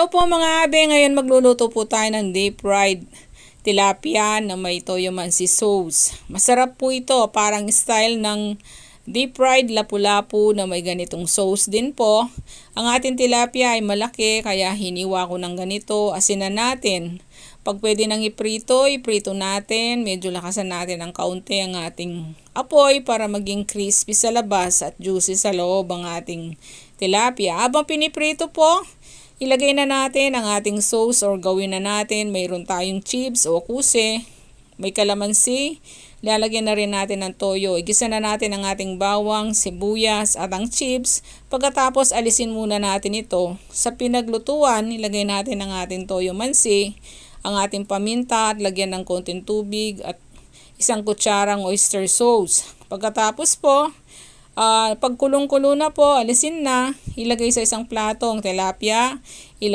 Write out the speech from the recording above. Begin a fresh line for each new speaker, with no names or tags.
Hello po mga abe, ngayon magluluto po tayo ng deep fried tilapia na may toyo mansi sauce. Masarap po ito, parang style ng deep fried lapu-lapu na may ganitong sauce din po. Ang ating tilapia ay malaki kaya hiniwa ko ng ganito, asinan natin. Pag pwede nang iprito, iprito natin. Medyo lakasan natin ng kaunti ang ating apoy para maging crispy sa labas at juicy sa loob ang ating tilapia. Habang piniprito po, ilagay na natin ang ating sauce or gawin na natin. Mayroon tayong chips o kuse, may kalamansi. Lalagyan na rin natin ng toyo. Igisa na natin ang ating bawang, sibuyas at ang chips. Pagkatapos alisin muna natin ito. Sa pinaglutuan, ilagay natin ang ating toyo mansi, ang ating paminta at lagyan ng konting tubig at isang kutsarang oyster sauce. Pagkatapos po, pag kulong-kulo na po, alisin na, ilagay sa isang plato ang tilapia, ilagay